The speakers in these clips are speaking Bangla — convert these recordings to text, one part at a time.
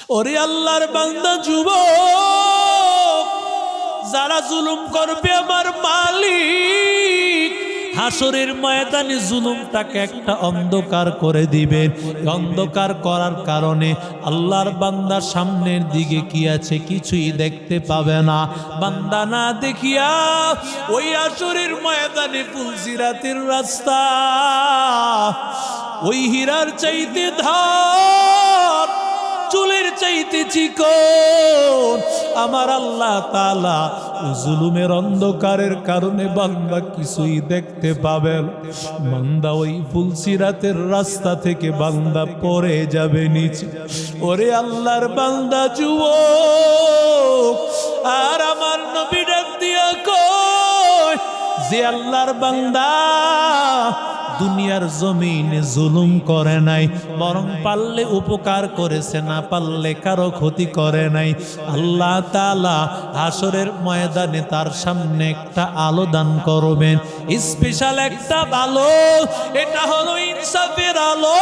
ওরে আল্লাহর বান্দা যুবক, যারা জুলুম করবে আমার মালিক হাসরের ময়দানে জুলুমটাকে একটা অন্ধকার করে দিবেন। অন্ধকার করার কারণে আল্লাহর বান্দা সামনের দিকে কি আছে কিছুই দেখতে পাবে না। বান্দা না দেখিয়া ওই হাসরের ময়দানে ফুলসিরাতের রাস্তা ওই হীরার চাইতে ধার, চুলের চাইতে চিকন। আমার আল্লাহ তাআলা জুলুমের অন্ধকারের কারণে বান্দা কিছুই দেখতে পাবেন। বান্দা ওই ফুলসিরাতের রাস্তা থেকে বান্দা পড়ে যাবে নিচে। ওরে আল্লাহর বান্দা যুবক, আর আমার নবী ডাক দিয়া কয় যে আল্লাহর বান্দা দুনিয়ার জমিনে জুলুম করে নাই, বরং পারলে উপকার করেছে, না পারলে কারো ক্ষতি করে নাই, আল্লাহ তাআলা হাসরের ময়দানে তার সামনে একটা আলো দান করবেন, স্পেশাল একটা আলো। এটা হলো ইনসাফের আলো।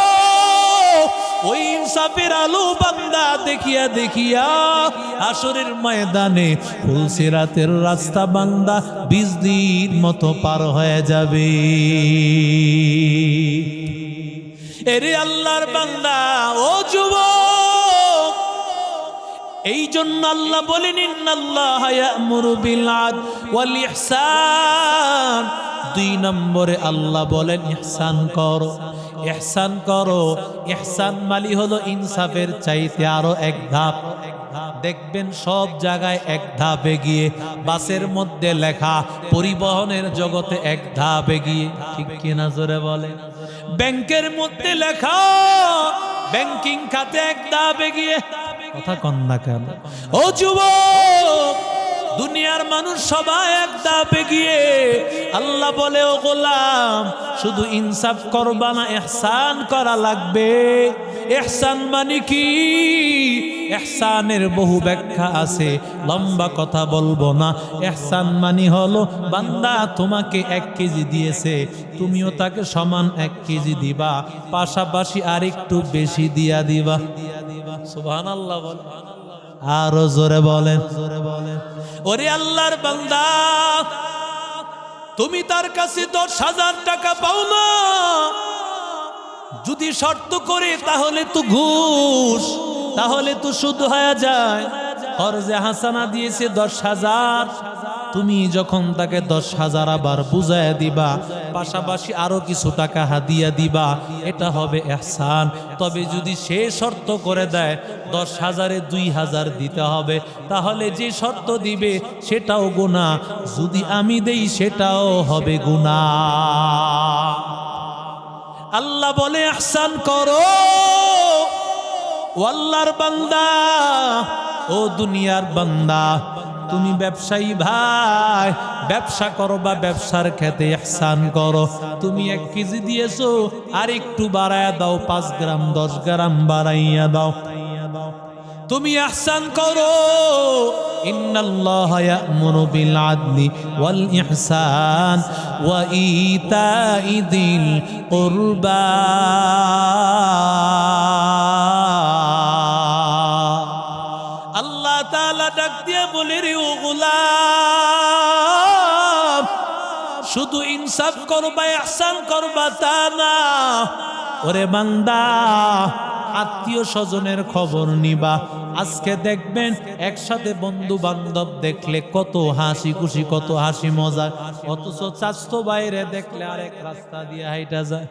ওই ইনসাফের আলো বান্দা দেখিয়া দেখিয়া হাসরের ময়দানে ফুলসিরাতের রাস্তা বান্দা বিজলির মতো পার হয়ে যাবে। এরে আল্লাহর বান্দা ও যুবক, এই জন্য আল্লাহ বলেন ইন্নাল্লাহা ইয়া'মুরু বিল আদল ওয়াল ইহসান। 2 নম্বরে আল্লাহ বলেন ইহসান করো, ইহসান করো। ইহসান মানে হলো ইনসাফের চাইতে আরো এক ধাপ। দেখবেন সব জায়গায় এক ধাপ এগিয়ে, বাসের মধ্যে লেখা পরিবহনের জগতে এক ধাপ এগিয়ে, ঠিক কিনা জোরে বলে। ব্যাংকের মধ্যে লেখা ব্যাংকিং খাতে এক ধাপ এগিয়ে, কথা কন না কেন ও যুবক? দুনিয়ার মানুষ সবাই এক ধাপ এগিয়ে। আল্লাহ বলে ও গোলাম, শুধু ইনসাফ করবা না, ইহসান করা লাগবে। ইহসান মানে কি? ইহসানের বহু ব্যাখ্যা আছে, লম্বা কথা বলবো না। ইহসান মানে হলো বান্দা তোমাকে 1 কেজি দিয়েছে, তুমিও তাকে সমান 1 কেজি দিবা, পাশাপাশি আরেকটু বেশি দিয়া দিবা। সুবহানাল্লাহ বল, আরো জোরে বলেন, জোরে বলেন। ওরে আল্লাহর বান্দা, তুমি তার কাছে 10,000 টাকা পাও না, যদি শর্ত করে তাহলে তো ঘুষ, তাহলে তো সুদ হয়ে যায়। কর্জে হাসানা দিয়েছে 10,000, তুমি যখন তাকে 10,000 আবার বুঝায় দিবা, পাশাপাশি আরো কিছু টাকা হাদিয়া দিবা, এটা হবে ইহসান। তবে যদি সে শর্ত করে দেয় 10,000-এ 2,000 দিতে হবে, তাহলে যে শর্ত দিবে সেটাও গুনাহ, যদি আমি দেই সেটাও হবে গুনাহ। আল্লাহ বলে ইহসান করো। ও আল্লাহর বান্দা, ও দুনিয়ার বান্দা, তুমি ব্যবসায়ী ভাই, ব্যবসা করো বা ব্যবসার ক্ষেত্রে ইহসান করো। তুমি 1 কেজি দিয়েছো, আর একটু বাড়াইয়া দাও, 5 গ্রাম 10 গ্রাম বাড়াইয়া দাও। তুমি ইহসান করো। ইন্নাল্লাহা ইয়া'মুরু বিল আদলি ওয়াল ইহসান ওয়া ইতাই যিল কুরবা। আল্লাহ তাআলা ডাক দিয়ে বলে, রে ও গোলাম, শুধু ইনসাফ করবা, ইহসান করবা তা না। ওরে বান্দা, আত্মীয় স্বজনের খবর নিবা। আজকে দেখবেন একসাথে বন্ধু বান্ধব দেখলে কত হাসি খুশি, কত হাসি মজা, অথচ চাচতো বাইরে দেখলে আরেক রাস্তা দিয়ে হাইটা যায়।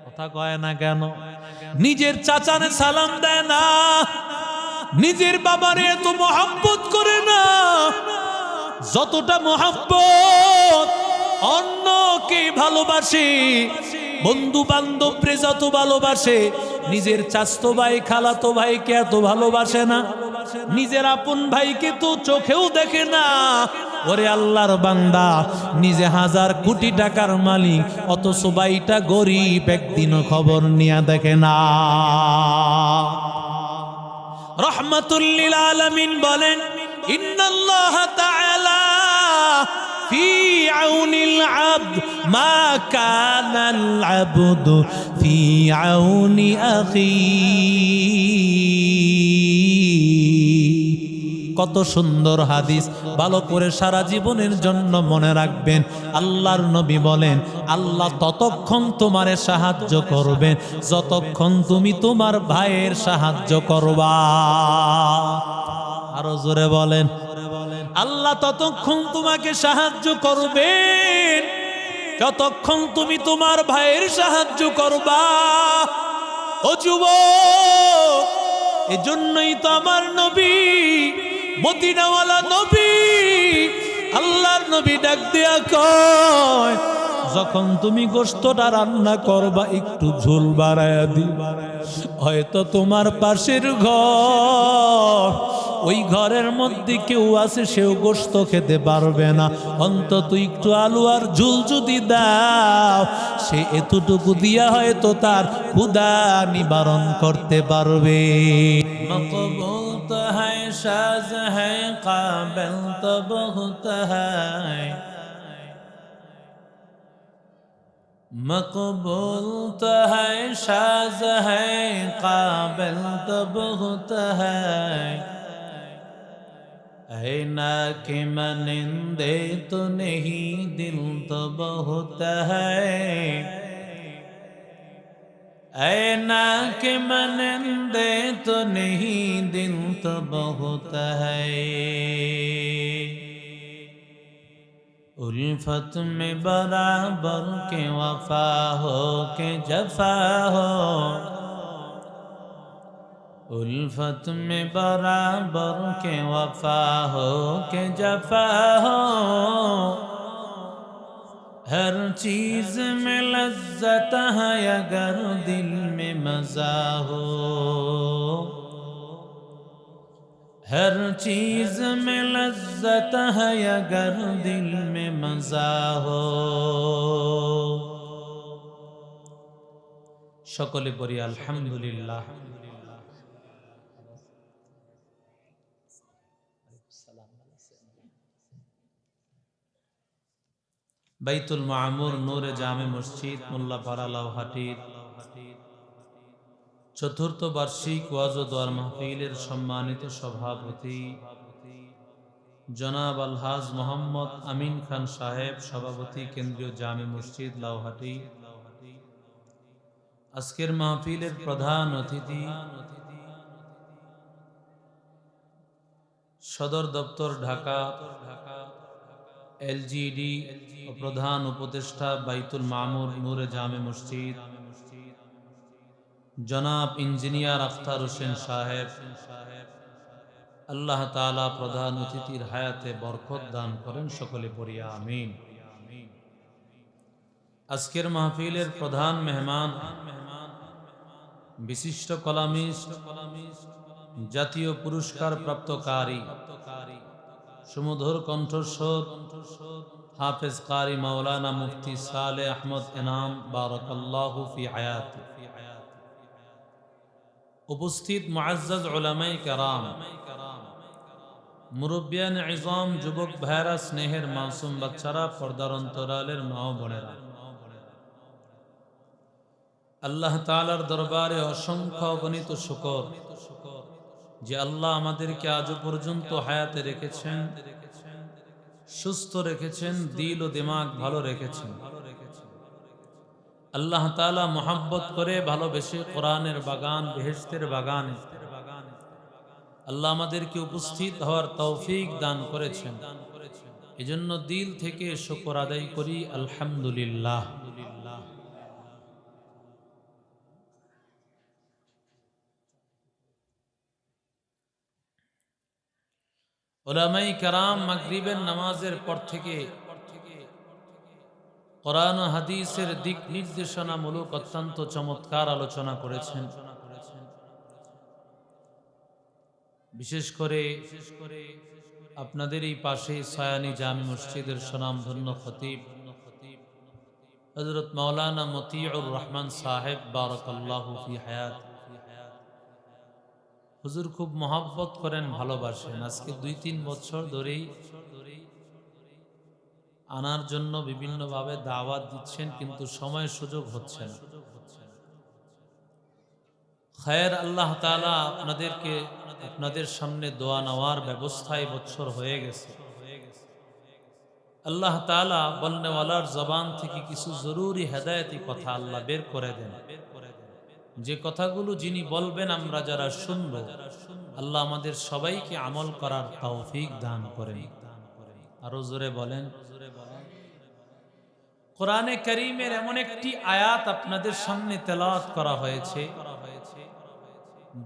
কথা কয় না কেন? নিজের চাচারে সালাম দেয় না, নিজের বাবারে এত মহব্বত করে না যতটা মহব্বত অন্যকে ভালোবাসে। বন্ধু বান্ধবরে যত ভালোবাসে, নিজের চাচতো ভাই খালাতো ভাইকে এত ভালোবাসে না, নিজের আপন ভাইকে তো চোখেও দেখে না। ওরে আল্লাহর বান্দা, নিজে 1000 কোটি টাকার মালিক, অথচ ভাইটা গরিব, একদিনও খবর নিয়ে দেখে না। রহমাতুল লিল আলামিন বলেন, ইন্নাল্লাহা তাআলা ফি আউনিল আবদ মা কানাল আবদু ফি আউনি আখি। কত সুন্দর হাদিস, ভালো করে সারা জীবনের জন্য মনে রাখবেন। আল্লাহর নবী বলেন, আল্লাহ ততক্ষণ তোমারে সাহায্য করবেন যতক্ষণ তুমি তোমার ভাইয়ের সাহায্য করবা। আরো জোরে বলেন, আল্লাহ ততক্ষণ তোমাকে সাহায্য করবেন যতক্ষণ তুমি তোমার ভাইয়ের সাহায্য করবা। ও যুবক, এজন্যই তো আমার নবী, মদিনাওয়ালা নবী, আল্লাহর নবী ডাক দিয়া কয়, যখন তুমি গোশতটা রান্না করবা একটু ঝোল বাড়ায়া দিবা। হয়তো তোমার পাশের ঘর, ওই ঘরের মধ্যে কেউ আছে সেও গোশত খেতে পারবে না, অন্তত একটু আলু আর ঝোল যদি দাও, সে এতটুকু দিয়া হয়তো তার ক্ষুধা নিবারণ করতে পারবে। মকবুল তো হ্যায়, সাজ হ্যায়, কাবিল তো বহুত হ্যায়। मकबूल तो है, शाज है, काबिल तो बहुत है। ऐ ना के मनिंदे तो नहीं, दिल तो बहुत है। ऐ ना के मनिंदे तो नहीं, दिल तो बहुत है। उल्फत में बराबर के वफा हो के जफा हो, उल्फत में बराबर के वफा हो के जफा हो। हर चीज में लज्जत है अगर दिल में मजा हो, हर चीज में लज्जत है अगर दिल में मजा हो। সকলে পড়ি আলহামদুলিল্লাহ। বাইতুল মামুর নূরে জামে মসজিদ মোল্লাপাড়া লাউহাটির চতুর্থ বার্ষিক ওয়াজ ও দোয়ার মাহফিলের সম্মানিত সভাপতি জনাব আলহাজ মোহাম্মদ আমিন খান সাহেব, সভাপতি কেন্দ্রীয় জামে মসজিদ লাউহাটি। আজকের মাহফিলের প্রধান অতিথি সদর দপ্তর ঢাকা, এলজিডি ও প্রধান উপদেষ্টা বাইতুল মামুর নূরে জামে মসজিদ জনাব ইঞ্জিনিয়ার আখতার হোসেন সাহেব। আল্লাহ তাআলা প্রধান অতিথির হায়াতে বরকত দান করেন, সকলে পড়ি আমিন। আজকের মাহফিলের প্রধান মেহমান বিশিষ্ট কলামিস্ট, জাতীয় পুরস্কার প্রাপ্তকারী, সুমধুর কণ্ঠস্বর হাফেজ কারি মাওলানা মুফতি সালেহ আহমদ এনাম বারাকাল্লাহু ফি হায়াতি। উপস্থিত মুআজ্জাজ উলামায়ে কেরাম, মুরব্বিয়ান ইজম, যুবক ভাইরা, স্নেহের মাসুম বাচ্চারা, পর্দার অন্তরালের মা ও বোনেরা, আল্লাহ তাআলার দরবারে অসংখ্য অগণিত শুকর যে আল্লাহ আমাদেরকে আজও পর্যন্ত হায়াতে রেখেছেন, সুস্থ রেখেছেন, দিল ও দিমাগ ভালো রেখেছেন। আল্লাহ তাআলা মোহাব্বত করে ভালোবেসে কোরআনের বাগান, বেহেশতের বাগানে আল্লাহ আমাদেরকে উপস্থিত হওয়ার তৌফিক দান করেছেন। এজন্য দিল থেকে শুকর আদায় করি আলহামদুলিল্লাহ। উলামায়ে কেরাম মাগরিবের নামাজের পর থেকে কোরআন ও হাদিসের দিক নির্দেশনামূলক অত্যন্ত চমৎকার আলোচনা করেছেন। বিশেষ করে আপনাদের এই পাশে সায়ানী জামি মসজিদের সুনামধন্য খতিব হযরত মাওলানা মতিউর রহমান সাহেব বারাকাল্লাহু ফি হায়াত। হুজুর খুব মহব্বত করেন, ভালোবাসেন। আজকে 2-3 বছর ধরেই আনার জন্য বিভিন্নভাবে দাওয়াত দিচ্ছেন, কিন্তু সময় সুযোগ হচ্ছে না। খায়ের, আল্লাহ তাআলা আপনাদেরকে আপনাদের সামনে দোয়া নেওয়ার ব্যবস্থায় বছর হয়ে গেছে। আল্লাহ তাআলা বলনেওয়ালার জবান থেকে কিছু জরুরি হেদায়েতি কথা আল্লাহ বের করে দেন। যে কথাগুলো যিনি বলবেন আমরা যারা শুনব, আল্লাহ আমাদের সবাইকে আমল করার তৌফিক দান করেন। আরো জোরে বলেন। কোরআনে কারীমের এমন একটি আয়াত আপনাদের সামনে তেলাওয়াত করা হয়েছে,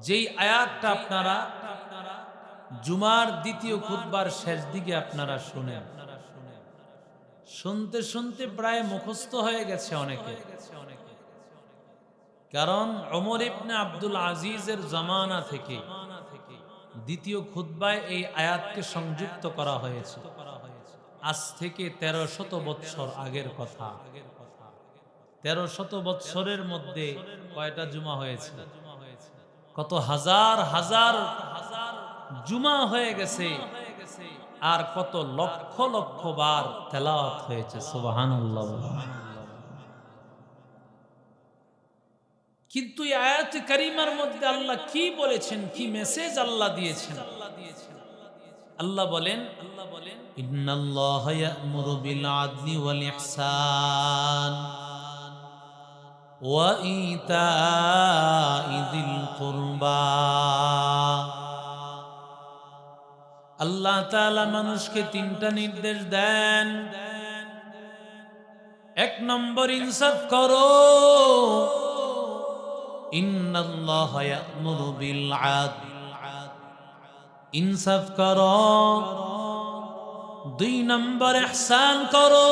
যেই আয়াতটা আপনারা জুমার দ্বিতীয় খুতবার শেষ দিকে আপনারা শুনেন। শুনতে শুনতে প্রায় মুখস্থ হয়ে গেছে অনেকে, কারণ ওমর ইবনে আব্দুল আজিজের জামানা থেকে দ্বিতীয় খুতবায় এই আয়াতকে সংযুক্ত করা হয়েছে। আজ থেকে 1300 বৎসর আগের কথা। 1300 বৎসরের মধ্যে কয়টা জুমা হয়েছে? কত হাজার হাজার জুমা হয়ে গেছে, আর কত লক্ষ লক্ষ বার তেলাওয়াত হয়েছে। সুবহানাল্লাহ। কিন্তু এই আয়াতে কারিমার মধ্যে আল্লাহ কি বলেছেন, কি মেসেজ আল্লাহ দিয়েছেন? আল্লাহ বলেন, ইন্নাল্লাহা ইয়া'মুরু বিল আদলি ওয়াল ইহসান ওয়া ইতা'i যিল কুরবা। আল্লাহ তাআলা মানুষকে তিনটা নির্দেশ দেন। এক নম্বর, ইনসাফ করো। ইন্নাল্লাহা ইয়া'মুরু বিল আদল, ইনসাফ করো। দুই নম্বর, ইহসান করো।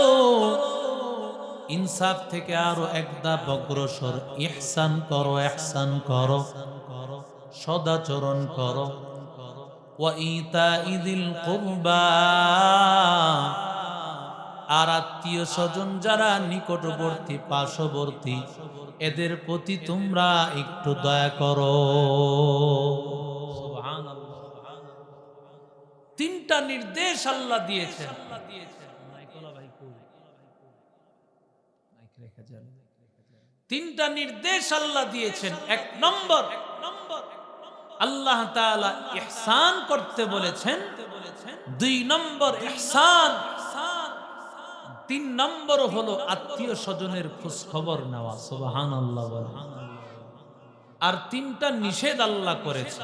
ইনসাফ থেকে আরো একদা অগ্রসর, ইহসান করো, ইহসান করো, সদাচরণ করো। ওয়া ইতা'i যিল কুরবা, আর আত্মীয় স্বজন যারা নিকটবর্তী পার্শ্ববর্তী, এদের প্রতি তোমরা একটু দয়া করো। সুবহানাল্লাহ। তিনটা নির্দেশ আল্লাহ দিয়েছেন। তিনটা নির্দেশ আল্লাহ দিয়েছেন। এক নম্বর, আল্লাহ তাআলা ইহসান করতে বলেছেন। দুই নম্বর ইহসান। তিন নম্বর হলো আত্মীয় স্বজনের খোঁজ খবর নেওয়া। সুবহানাল্লাহ। আর তিনটা নিষেধ আল্লাহ করেছে।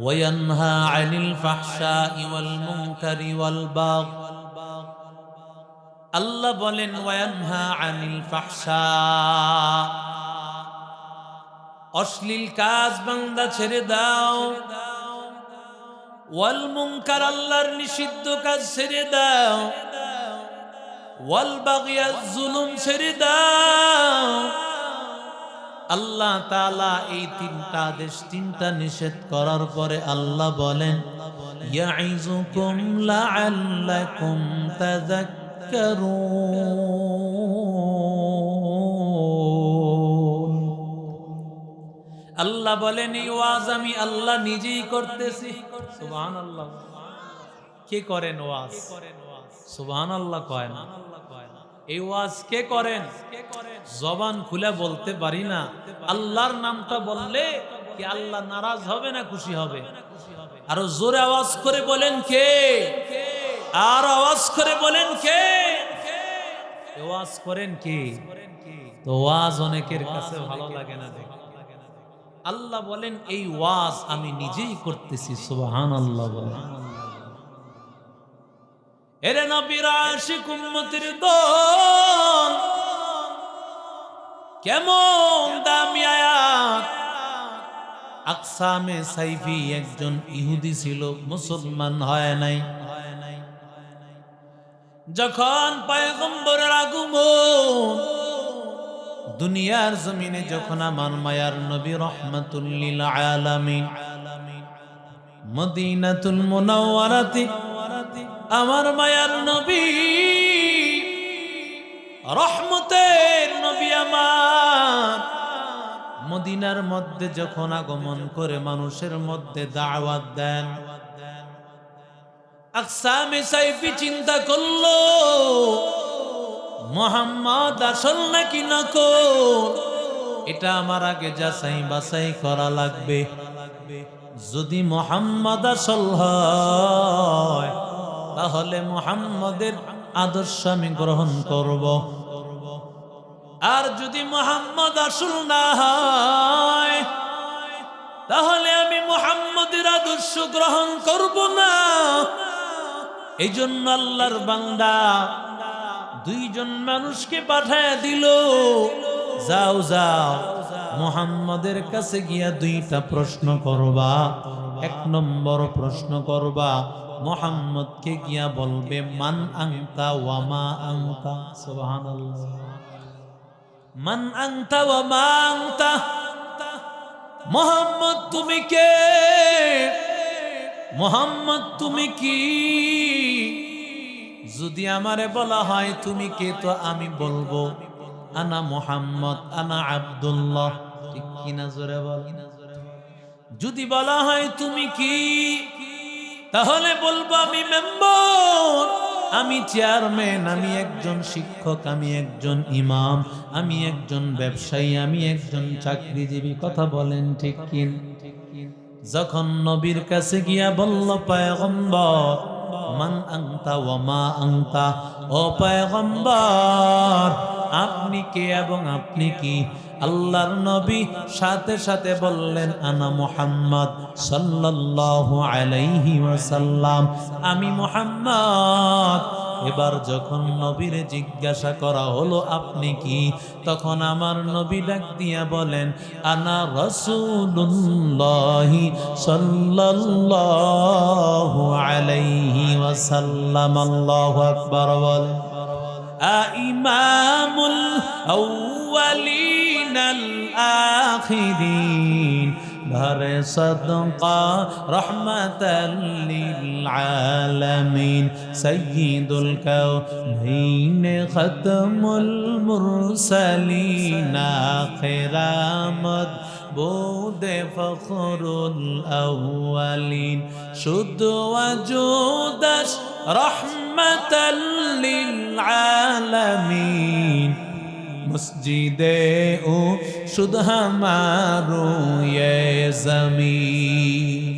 ওয়ায়ানহা আনিল ফাহশাই ওয়াল মুনকারি ওয়াল বাগয়। আল্লাহ বলেন ওয়ায়ানহা আনিল ফাহশা, অশ্লীল কাজ বান্দা ছেড়ে দাও। ওয়াল মুনকার, আল্লাহর নিষিদ্ধ কাজ ছেড়ে দাও। ওয়াল বাগয়া, জুলুম ছেড়ে দাও। আল্লাহ তাআলা এই তিনটা আদেশ, তিনটা নিষেধ করার পরে আল্লাহ বলেন ইয়াইযুকুম লাআল্লাকুম তাযাক্কারুন। আল্লাহ বলেন এই ওয়াজ আমি আল্লাহ নিজেই করতেছি। সুবহানাল্লাহ। কে করেন ওয়াজ? সুবহানাল্লাহ কয় না। এই ওয়াজ কে করেন? জবান খুলে বলতে পারি না। আল্লাহর নামটা বললে কি আল্লাহ নারাজ হবে না খুশি হবে? আরো জোরে আওয়াজ করে বলেন কে? আর আওয়াজ করে বলেন কে? ওয়াজ করেন কে? তো ওয়াজ অনেকের কাছে ভালো লাগে না। আল্লাহ বলেন এই ওয়াজ আমি নিজেই করতেছি। সুবহানাল্লাহ বলেন। এরে নবীর আশিক উম্মতের দল, কেমন দামি আয়াত। আকসামে সাইফি একজন ইহুদি ছিল, মুসলমান হয় নাই। যখন পয়গম্বরের আগমন দুনিয়ার জমিনে, যখন আমার মায়ার নবী রহমাতুল লিল আলামিন মদিনাতুল মুনাওয়ারাতে আমার মায়ার নবী রহমতের নবী আমার মদিনার মধ্যে যখন আগমন করে মানুষের মধ্যে দাওয়াত দেন, আকসামে সাইফি চিন্তা করলো মুহাম্মদ আসল নাকি নকল। এটা আমার আগে যাচাই বাছাই করা লাগবে। যদি মুহাম্মদ আসল হয় তাহলে মুহাম্মদের আদর্শ আমি গ্রহণ করব, আর যদি মুহাম্মদ আসল না হয় তাহলে আমি মুহাম্মদের আদর্শ গ্রহণ করব না। এই জন্য আল্লাহর বান্দা দুইজন মানুষকে পাঠায় দিল, যাও যাও মুহাম্মদের কাছে গিয়া দুইটা প্রশ্ন করবা। এক নম্বর প্রশ্ন করবা, মুহাম্মদকে গিয়া বলবে মান আনতা ওয়া মা আনতা। সুবহানাল্লাহ। মান আনতা ওয়া মা আনতা, মুহাম্মদ তুমি কে, মুহাম্মদ তুমি কি? যদি আমারে বলা হয় তুমি কে, তো আমি বলবো আনা মুহাম্মদ আনা আব্দুল্লাহ। ঠিক কিনা জোরে বল। যদি বলা হয় তুমি কি, তাহলে বলবো আমি মেম্বার, আমি চেয়ারম্যান, আমি একজন শিক্ষক, আমি একজন ইমাম, আমি একজন ব্যবসায়ী, আমি একজন চাকরিজীবী। কথা বলেন ঠিক কিন? যখন নবীর কাছে গিয়া বলল পয়গম্বর মান আনতা ওয়া মা আনতা, ও পয়গম্বর আপনি কে এবং আপনি কি? আল্লাহর নবী সাথে সাথে বললেন আনা মুহাম্মদ সাল্লাল্লাহু আলাইহি ওয়াসাল্লাম, আমি মুহাম্মদ। এবার যখন নবীর জিজ্ঞাসা করা হলো আপনি কি, তখন আমার নবী ডাক দিয়া বলেন আনা রাসূলুল্লাহি সাল্লাল্লাহু আলাইহি ওয়াসাল্লাম। আল্লাহু আকবার বলেন। ইমামুল আউয়ালিন আল আখিরিন ঘরে সদকা রহমাতাল লিল আলামিন সাইয়্যিদুল কাউনাইন খাতমুল মুরসালিন আখিরামত bude fakhrul awwalin shud wajudash rahmatan lil alamin masjide o shud hamaru ye zamin।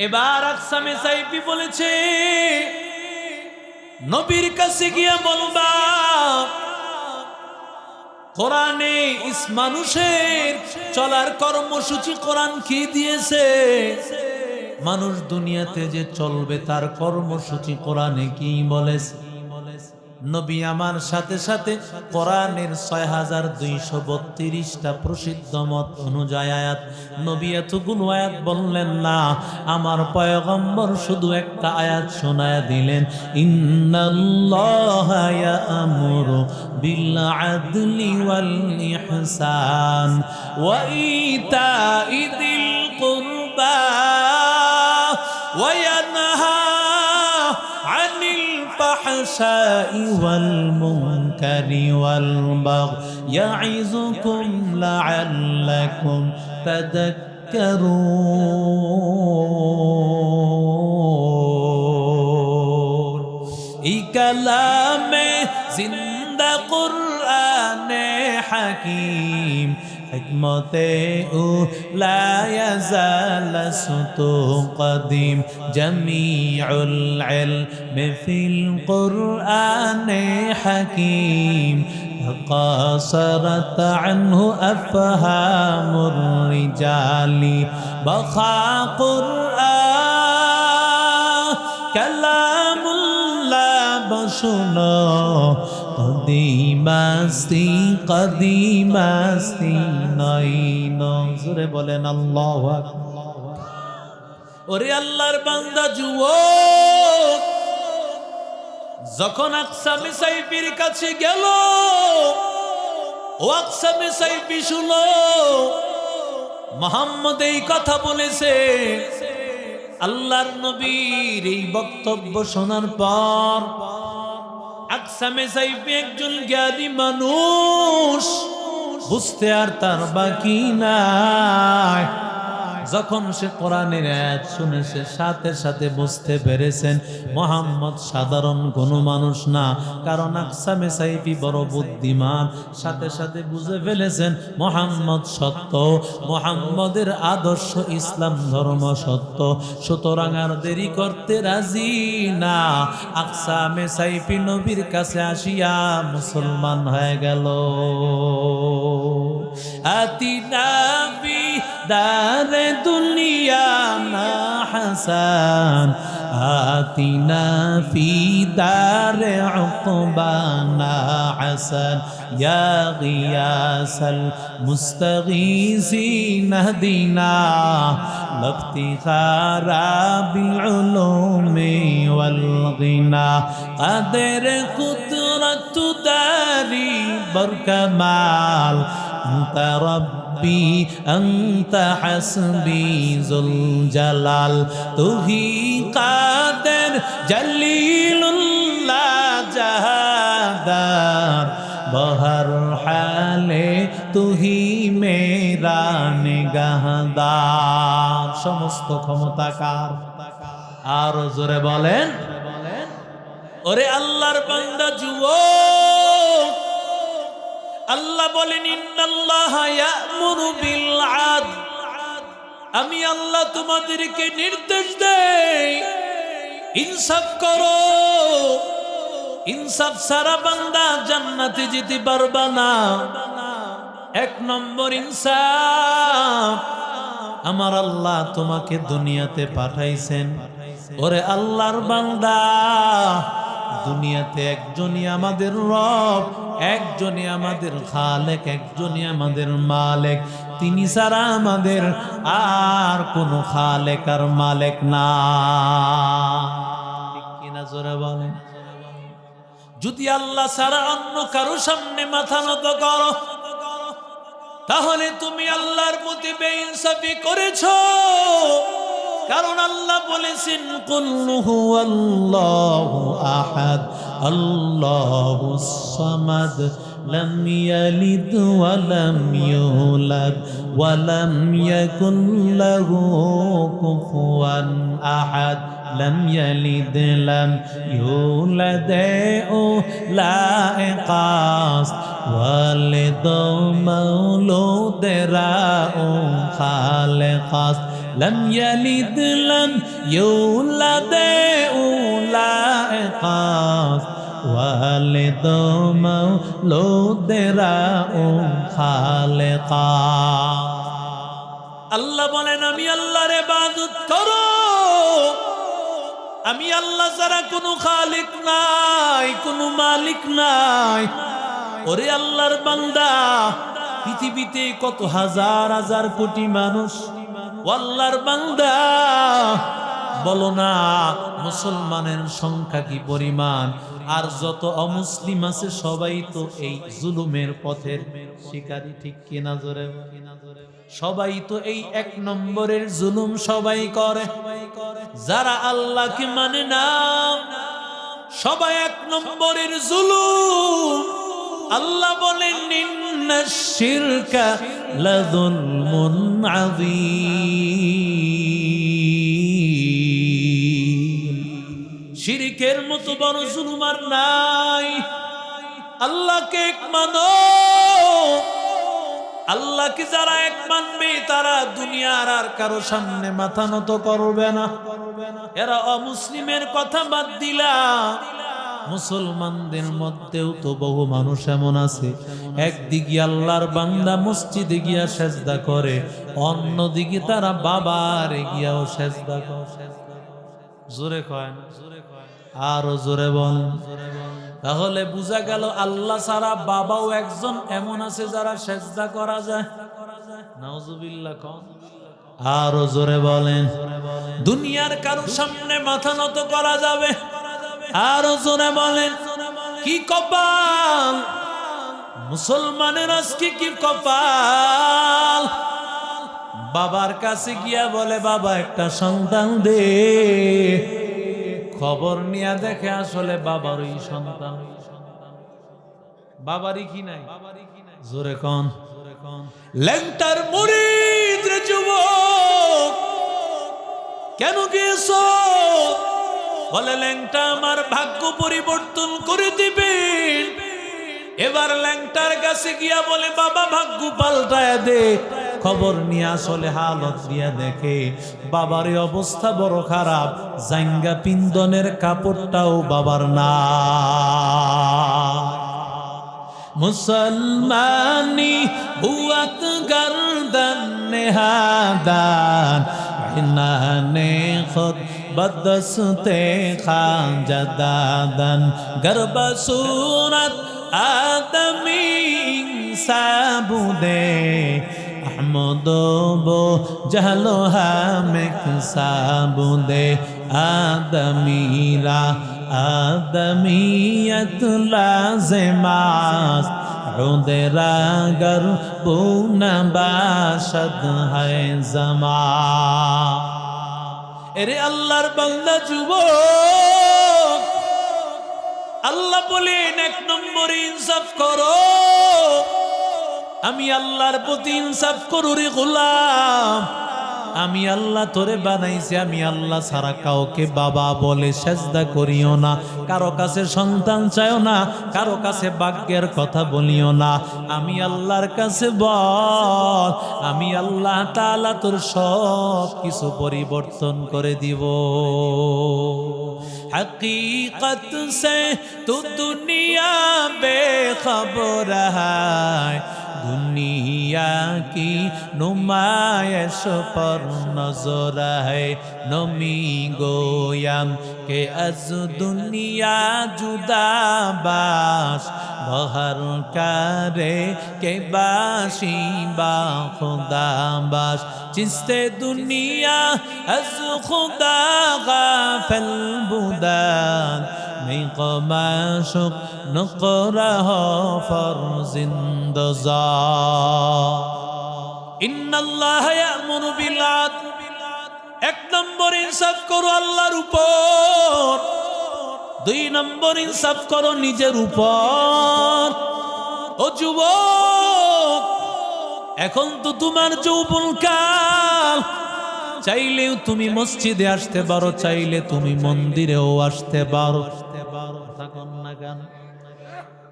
এবার আকসামে সাইফি বলেছে নবীর কাছে গিয়া বলবা কোরআনে ইস মানুষের চলার কর্মসূচি কোরআন কি দিয়েছে, মানুষ দুনিয়াতে যে চলবে তার কর্মসূচি কোরআনে কি বলেছে। নবী আমার সাথে সাথে কোরআনের ৬২৩২টা প্রসিদ্ধ মত অনুযায়ী আয়াত, নবী এতগুলো আয়াত বললেন না, আমার পয়গম্বর শুধু একটা আয়াত শোনায়া দিলেন ইন্নাল্লাহা ইয়া'মুরু বিল আদলি ওয়াল ইহসান ওয়া ইতা'i যিল কুরবা ওয়া ইয়ানহা আনিল الفحشاء والمنكر والبغي يعظكم لعلكم تذكرون। এই কালামে জিন্দা কুরআনে হাকিম হিকমতে ও লা ইয়াজাল সুতু কদিম জামিউল ইলমি ফিল কুরআনে হাকিম قاصرت عنه أفهام الرجال بقى قرآن كلام الله بشنا قديماستي قديماستي ناين زوره বলেন আল্লাহু আকবার। ওরে আল্লাহর বান্দা যুবক যখন আকসামে সাইফির কাছে গেল, ও আকসামে সাইফি শুনো মুহাম্মদ এই কথা বলেছে। আল্লাহর নবীর এই বক্তব্য শোনার পর আকসামে সাইফি একজন জ্ঞানী মানুষ, বুঝতে আর তার বাকি নাই। যখন সে কোরআনের আয়াত শুনেছে সাথে সাথে বুঝতে পেরেছেন মুহাম্মদ সাধারণ কোনো মানুষ না, কারণ আকসামে সাইফি বড় বুদ্ধিমান। সাথে সাথে বুঝে ফেলেছেন মুহাম্মদ সত্য, মুহাম্মদের আদর্শ ইসলাম ধর্ম সত্য। সুতরাং আর দেরি করতে রাজি না, আকসামে সাইফি নবীর কাছে আসিয়া মুসলমান হয়ে গেল। আতিনা ফি দারে দুনিয়া না হাসান, আতিনা ফি দারে উকবা না হাসান, ইয়া গিয়াসাল মুস্তাগীসিন হদিনা লফতিখারা বিল উলুমি ওয়াল গিনা, কাদের কুদরত দারি বরকামাল, أنت ربي أنت حسبي ذو الجلال، تو ہی قادر جلیل اللہ جہادار، بہر حال تو ہی میرا نگہدار، সমস্ত ক্ষমতাকার। আর জোরে বলেন, ওরে আল্লাহর বান্দা যুবক, আল্লাহ বলেন ইন্নাল্লাহা ইয়া'মুরু বিল আদল, আমি আল্লাহ তোমাদেরকে নির্দেশ দেই ইনসাফ করো। ইনসাফ ছাড়া বান্দা জান্নাতে যেতে পারবা না। এক নম্বর ইনসাফ, আমার আল্লাহ তোমাকে দুনিয়াতে পাঠাইছেন। ওরে আল্লাহর বান্দা, দুনিয়াতে একজনই আমাদের রব, একজনই আমাদের খালেক, একজনই আমাদের মালিক। তিনি ছাড়া আমাদের আর কোনো খালেক আর মালিক না। ঠিক কিনা জোরে বলেন? যদি আল্লাহ ছাড়া অন্য কারো সামনে মাথা নত করো, তাহলে তুমি আল্লাহর প্রতি বেইনসাফি করেছো। কারণ আল্লাহ বলেছেন কুল হুয়াল্লাহু আহাদ আল্লাহুস সামাদ লাম ইয়ালিদ ওয়া লাম ইউলাদ ওয়া লাম ইয়াকুল লাহু কুফুয়ান আহাদ, লাম ইয়ালিদ লাম ইউলাদ লা ইকাস ওয়ালিদ মাউলুদরা খালিকাস, لم يلد لم يولد أولئك والد مولود خالقا। আল্লাহ বলেন আমি আল্লাহর ইবাদত করো, আমি আল্লাহ ছাড়া কোনো খালিক নাই, কোনো মালিক নাই। ওরে আল্লাহর বান্দা, পৃথিবীতে কত হাজার হাজার কোটি মানুষ, আল্লাহর বান্দা বলো না মুসলমানের সংখ্যা কি পরিমাণ? আর যত অমুসলিম আছে সবাই তো এই জুলুমের পথের শিকারী। ঠিক কিনা জোরে? সবাই তো এই এক নম্বরের জুলুম সবাই করে। যারা আল্লাহকে মানে না সবাই এক নম্বরের জুলুম। আল্লাহ বলেন ইন্নাশ শিরকা লাযুলমুন আযীম, শিরকের মতো বড় জুলুম আর নাই। আল্লাহকে এক মানো, আল্লাহকে যারা এক মানবে তারা দুনিয়ার আর কারো সামনে মাথা নত করবে না। এরা অমুসলিমের কথা বাদ দিলা, মুসলমানদের মধ্যেও তো বহু মানুষ এমন আছে একদিকে আল্লাহর বান্দা মসজিদে গিয়া সেজদা করে, অন্যদিকে তারা বাবার গিয়াও সেজদা করে। জোরে কয় না? আরো জোরে বল। তাহলে বোঝা গেল আল্লাহ ছাড়া বাবাও একজন এমন আছে যারা সেজদা করা যায়। নাউজুবিল্লাহ কোন? আরো জোরে বলেন। দুনিয়ার কারো সামনে মাথা নত করা যাবে। আরো জোরে বলেন। কি কপাল মুসলমানের আজকে, কি কপাল! বাবার কাছে গিয়া বলে বাবা একটা সন্তান দে, খবর নিয়ে দেখে আসলে বাবারই সন্তান, বাবারই কি নাই। জোরে কোন? লেংটার মুরিদ রে যুবক, কেন গিয়েছো? বলে ল্যাংটা আমার ভাগ্য পরিবর্তন করে দিবেন। এবার ল্যাংটার কাছে গিয়া বলে বাবা ভাগ্য পাল্টায় দে। খবর নিয়ে আসলে হালত দিয়া দেখে বাবার এই অবস্থা বড় খারাপ, জাঙ্গা পিন্দনের কাপড়টাও বাবার না। মুসলমানি হুয়াত গর্দন নেহাদান ইনানে খুদ বদস্তে খাজাদান গর্ব सूरत आदमी साबुदे अहमदो बो जहलो हमें साबुदे आदमीरा आदमीयत लाज़िमास रुदेरा गर बुना बाशद है जमा। এরে আল্লাহর বান্দা যুবক, আল্লাহ বলেন এক নম্বরে ইনসাফ করো। আমি আল্লাহর প্রতি ইনসাফ করো রে গোলাম। আমি আল্লাহ তোরে বানাইছি, আমি আল্লাহ ছাড়া কাউকে বাবা বলে সেজদা করিও না, কারো কাছে সন্তান চাইও না, কারো কাছে ভাগ্যের কথা বলিও না। আমি আল্লাহর কাছে বল, আমি আল্লাহ তাআলা তোর সব কিছু পরিবর্তন করে দিব। हकीकत से तू दुनिया बेखबर है, दुनिया की नुमाइश पर नजर है। नमी गोयम के अज दुनिया जुदा बाश बहर करे के बाशी बा खुदा बाश चिस्ते दुनिया अज खुदा गाफिल बुदान मैं कमाशुक नक़रह फरजिंदजा। इन्नल्लाह यामुरु बिल आदल, एक नंबर इंसाफ करो আল্লাহর উপর, দুই নম্বর ইনসাফ করো নিজের উপর। ও যুবক, এখন তো তোমার যৌবনকাল, চাইলেও তুমি মসজিদে আসতে পারো, চাইলে তুমি মন্দিরেও আসতে পারো,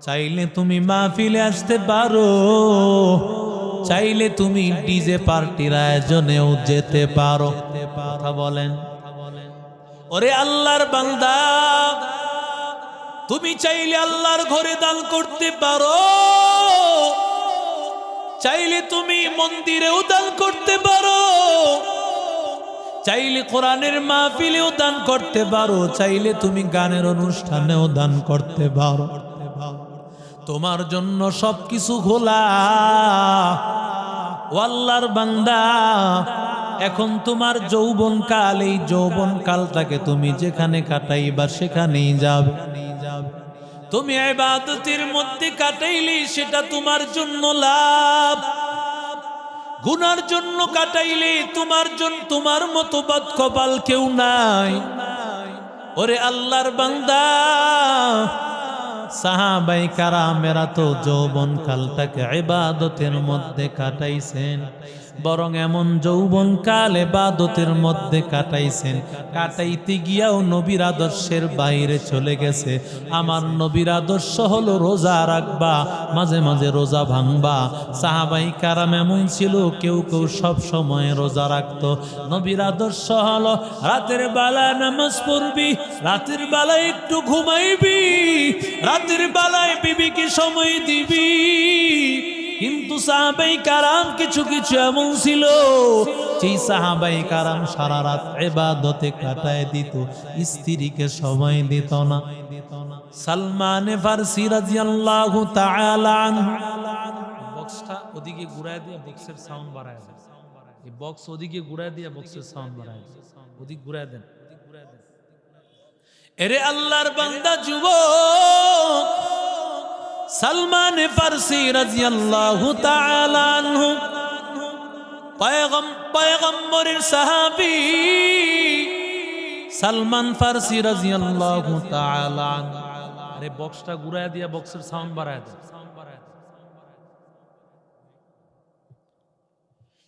চাইলে তুমি মাহফিলে আসতে পারো, চাইলে তুমি ডিজে পার্টির আয়োজনেও যেতে পারো। কথা বলেন ওরে আল্লাহর বান্দা, তুমি চাইলে আল্লাহর ঘরে দান করতে পারো, চাইলে তুমি মন্দিরেও দান করতে পারো, চাইলে কোরআনের মাহফিলেও দান করতে পারো, চাইলে তুমি গানের অনুষ্ঠানেও দান করতে পারো। তোমার জন্য সবকিছু খোলা। ও আল্লাহর বান্দা, এখন তোমার যৌবন কাল, এই যৌবন কালটাকে তুমি যেখানে কাটাইবা সেখানেই যাবে। তুমি ইবাদতের মধ্যে কাটাইলে সেটা তোমার জন্য লাভ, গুনার জন্য কাটাইলে তোমার মতো বদকপাল কেউ নাই। ওরে আল্লাহর বান্দা, সাহাবায়ে কেরামেরা তো যৌবন কালটাকে ইবাদতের মধ্যে কাটাইছেন, বরং এমন যৌবন কাল ইবাদতের মধ্যে কাটাইছেন, কাটাইতে গিয়াও নবীর আদর্শের বাইরে চলে গেছে। আমার নবীর আদর্শ হলো রোজা রাখবা, মাঝে মাঝে রোজা ভাঙবা। সাহাবায়ে কেরাম এমন ছিল, কেউ কেউ সব সময় রোজা রাখতো। নবীর আদর্শ হলো রাতের বেলায় নামাজ পড়বি, রাতের বেলায় একটু ঘুমাইবি, রাতের বেলায় বিবিকে সময় দিবি। কিন্তু সাহাবায়ে কেরাম কিছু কিছু এমন ছিল, যেই সাহাবায়ে কেরাম সারা রাত ইবাদতে কাটায় দিত, স্ত্রীকে সময় দিত না। সালমান ফারসি রাদিয়াল্লাহু তাআলা আনহু, বক্সটা ওদিকে ঘুরায় দিয়ে বক্সের সাউন্ড বাড়ায় দেন, এই বক্স ওদিকে ঘুরায় দিয়ে বক্সের সাউন্ড বাড়ায় দেন, ওদিকে ঘুরায় দেন। এরে আল্লাহর বান্দা যুবক, সালমান ফারসি রাদিয়াল্লাহু তাআলা আনহু পয়গম্বরের সাহাবী সালমান ফারসি রাদিয়াল্লাহু তাআলা আনহু। আরে বক্সটা ঘুরায় দিয়া বক্সের সাউন্ড বাড়ায় দেন।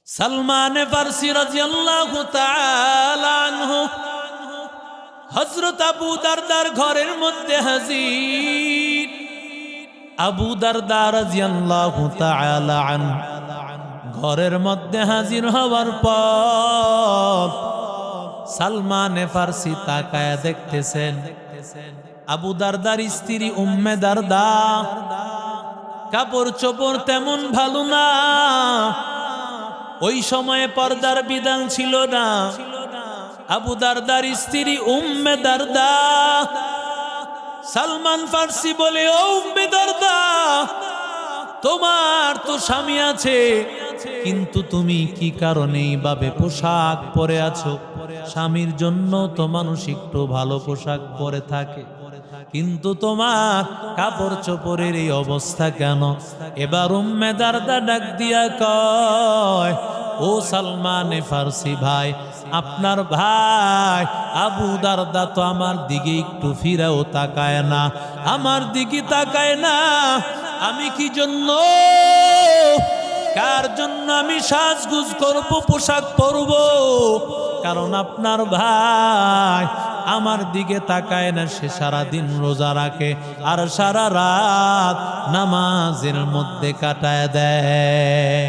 সালমান ফারসি রাদিয়াল্লাহু তাআলা আনহু হযরত আবু দারদার ঘরের মধ্যে হাজির। আবু দারদা রাদিয়াল্লাহু তাআলা আনহু ঘরের মধ্যে হাজির হওয়ার পর সালমানে ফার্সি তাকায়া দেখতেছেন আবু দারদার স্ত্রী উম্মে দারদা কাপড় চোপড় তেমন ভালো না, ওই সময়ে পর্দার বিধান ছিল না। আবু দারদার স্ত্রী উম্মে দারদা সালমান ফার্সি বলে, ও উম্মে দারদা, তোমার তো স্বামী আছে, কিন্তু তুমি কি কারণে এইভাবে পোশাক পরে আছো? স্বামীর জন্য তো মানুষ একটু ভালো পোশাক পরে থাকে, কিন্তু তোমার কাপড় চোপড়ের এই অবস্থা কেন? এবার উম্মে দারদা ডাক দিয়া কয়, ও সালমানে ফার্সি ভাই, আপনার ভাই আবু দারদা তো আমার দিকে একটু ফিরেও তাকায় না, আমার দিকে তাকায় না। আমি কি জন্য, কার জন্য আমি সাজগুজ করব, পোশাক পরব? কারণ আপনার ভাই আমার দিকে তাকায় না, সে সারাদিন রোজা রাখে আর সারা রাত নামাজের মধ্যে কাটায় দেয়।